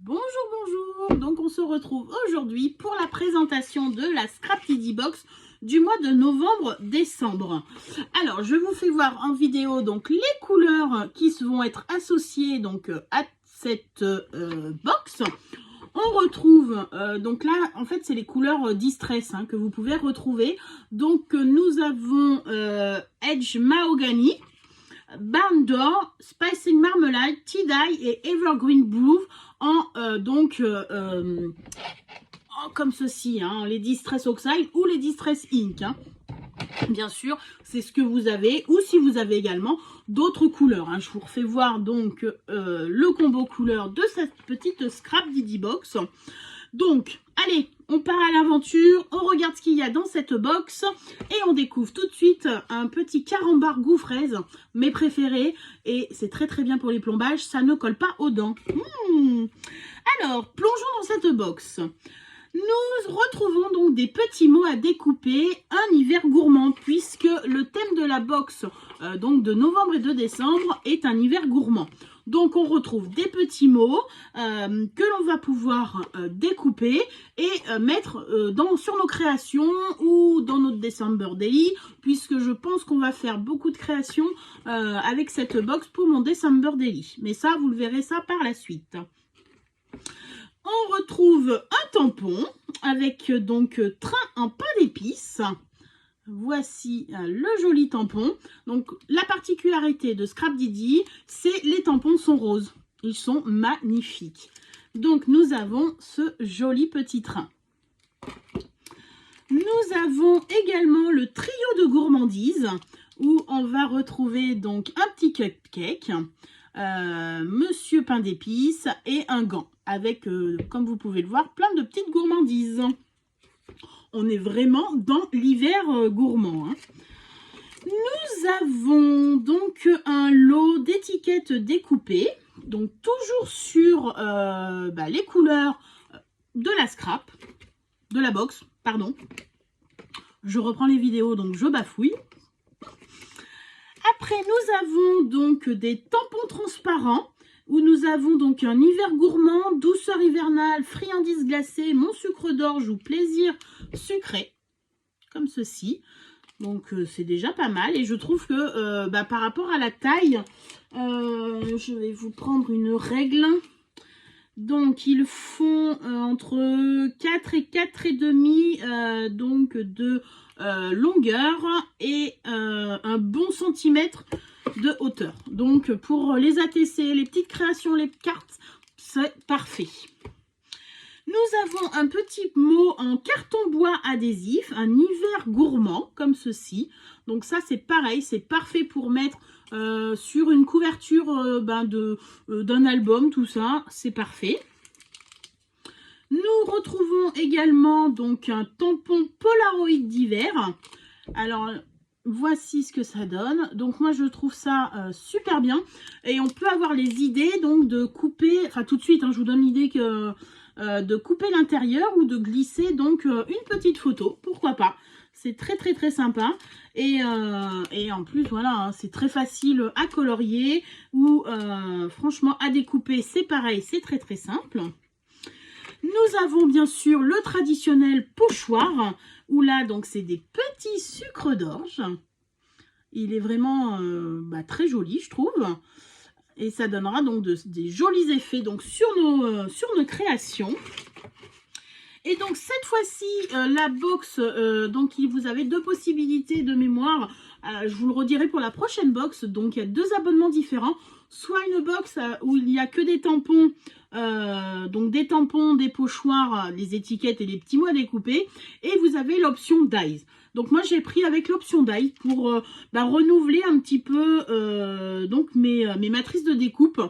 Bonjour, bonjour. Donc on se retrouve aujourd'hui pour la présentation de la Scrap TD Box du mois de novembre-décembre. Alors je vous fais voir en vidéo donc les couleurs qui vont être associées donc à cette box. On retrouve, donc là, en fait, c'est les couleurs Distress que vous pouvez retrouver. Donc, nous avons Edge Mahogany, Barn Door, Spicing Marmalade, Tea Dye et Evergreen Blue en comme ceci, les Distress Oxide ou les Distress Ink. Bien sûr, c'est ce que vous avez, ou si vous avez également d'autres couleurs. Je vous refais voir donc le combo couleur de cette petite Scrap TD Box. Donc, allez, on part à l'aventure, on regarde ce qu'il y a dans cette box et on découvre tout de suite un petit carambar goût fraise, mes préférés, et c'est très très bien pour les plombages, ça ne colle pas aux dents. Alors, plongeons dans cette box. Nous retrouvons donc des petits mots à découper, un hiver gourmand, puisque le thème de la box donc de novembre et de décembre est un hiver gourmand. Donc on retrouve des petits mots que l'on va pouvoir découper et mettre sur nos créations ou dans notre December Daily, puisque je pense qu'on va faire beaucoup de créations avec cette box pour mon December Daily. Mais ça, vous le verrez ça par la suite. On retrouve un tampon avec donc train en pain d'épices. Voici le joli tampon. Donc la particularité de Scrap TD, c'est les tampons sont roses. Ils sont magnifiques. Donc nous avons ce joli petit train. Nous avons également le trio de gourmandises où on va retrouver donc un petit cupcake, Monsieur Pain d'épices et un gant avec, comme vous pouvez le voir, plein de petites gourmandises. On est vraiment dans l'hiver gourmand. Nous avons donc un lot d'étiquettes découpées, donc toujours sur les couleurs de la scrap, de la box, pardon. Je reprends les vidéos, donc je bafouille. Après, nous avons donc des tampons transparents où nous avons donc un hiver gourmand, douceur hivernale, friandises glacées, mon sucre d'orge ou plaisir sucré, comme ceci. Donc c'est déjà pas mal et je trouve que par rapport à la taille, je vais vous prendre une règle. Donc ils font entre 4 et 4,5 donc de longueur et un bon centimètre de hauteur. Donc pour les ATC, les petites créations, les cartes, c'est parfait. Nous avons un petit mot en carton bois adhésif, un hiver gourmand, comme ceci. Donc ça, c'est pareil, c'est parfait pour mettre sur une couverture d'un album, tout ça, c'est parfait. Nous retrouvons également donc un tampon Polaroid d'hiver. Alors, voici ce que ça donne. Donc moi, je trouve ça super bien. Et on peut avoir les idées donc de couper, enfin tout de suite, je vous donne l'idée que... de couper l'intérieur ou de glisser donc une petite photo, pourquoi pas, c'est très très très sympa et en plus voilà, c'est très facile à colorier ou franchement à découper, c'est pareil, c'est très très simple. Nous avons bien sûr le traditionnel pochoir où là donc c'est des petits sucres d'orge, il est vraiment très joli je trouve. Et ça donnera donc des jolis effets donc sur nos créations. Et donc cette fois-ci, la box, donc vous avez deux possibilités de mémoire. Je vous le redirai pour la prochaine box. Donc il y a deux abonnements différents. Soit une box où il n'y a que des tampons, donc des tampons, des pochoirs, les étiquettes et les petits mots à découper. Et vous avez l'option Dies. Donc moi j'ai pris avec l'option Dies pour renouveler un petit peu donc mes matrices de découpe.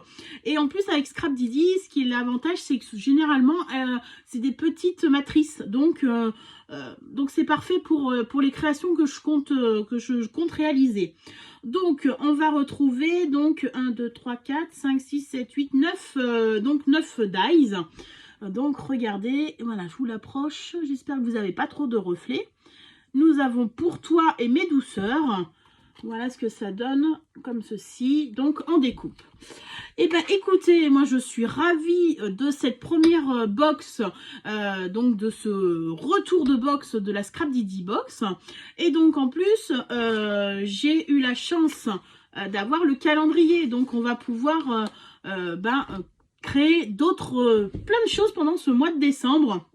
Et en plus avec Scrap TD, ce qui est l'avantage, c'est que généralement c'est des petites matrices. Donc c'est parfait pour les créations que je compte réaliser. Donc on va retrouver donc 1, 2, 3, 4, 5, 6, 7, 8, 9, donc 9 dies. Donc regardez, voilà, je vous l'approche. J'espère que vous n'avez pas trop de reflets. Nous avons Pour toi et mes douceurs. Voilà ce que ça donne comme ceci, donc en découpe. Eh bien écoutez, moi je suis ravie de cette première box, donc de ce retour de box de la Scrap Didi Box. Et donc en plus, j'ai eu la chance d'avoir le calendrier, donc on va pouvoir créer d'autres, plein de choses pendant ce mois de décembre.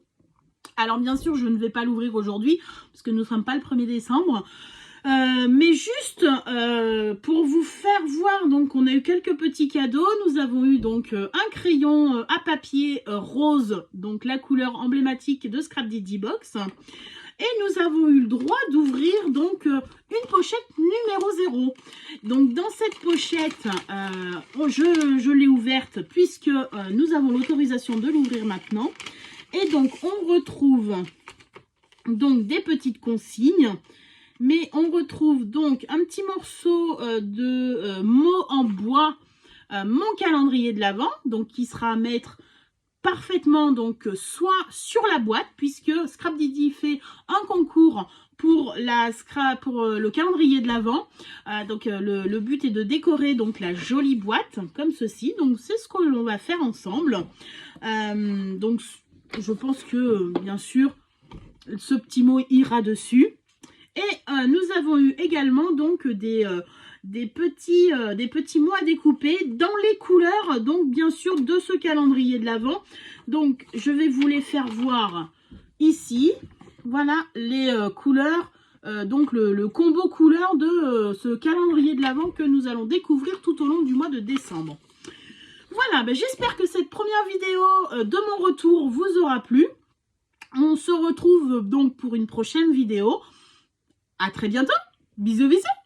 Alors bien sûr, je ne vais pas l'ouvrir aujourd'hui, parce que nous ne sommes pas le 1er décembre. Mais juste pour vous faire voir, donc on a eu quelques petits cadeaux. Nous avons eu donc un crayon à papier rose, donc la couleur emblématique de Scrap Didi Box. Et nous avons eu le droit d'ouvrir donc une pochette numéro 0. Donc dans cette pochette, je l'ai ouverte puisque nous avons l'autorisation de l'ouvrir maintenant. Et donc on retrouve donc des petites consignes. Mais on retrouve donc un petit morceau de mots en bois, mon calendrier de l'Avent, donc qui sera à mettre parfaitement donc soit sur la boîte, puisque Scrap Didi fait un concours pour le calendrier de l'Avent. Donc le but est de décorer donc la jolie boîte comme ceci. Donc c'est ce que l'on va faire ensemble. Donc je pense que bien sûr ce petit mot ira dessus. Et nous avons eu également donc des petits mots à découper dans les couleurs, donc bien sûr de ce calendrier de l'Avent. Donc je vais vous les faire voir ici. Voilà les couleurs, donc le combo couleur de ce calendrier de l'Avent que nous allons découvrir tout au long du mois de décembre. Voilà, j'espère que cette première vidéo de mon retour vous aura plu. On se retrouve donc pour une prochaine vidéo. À très bientôt. Bisous, bisous.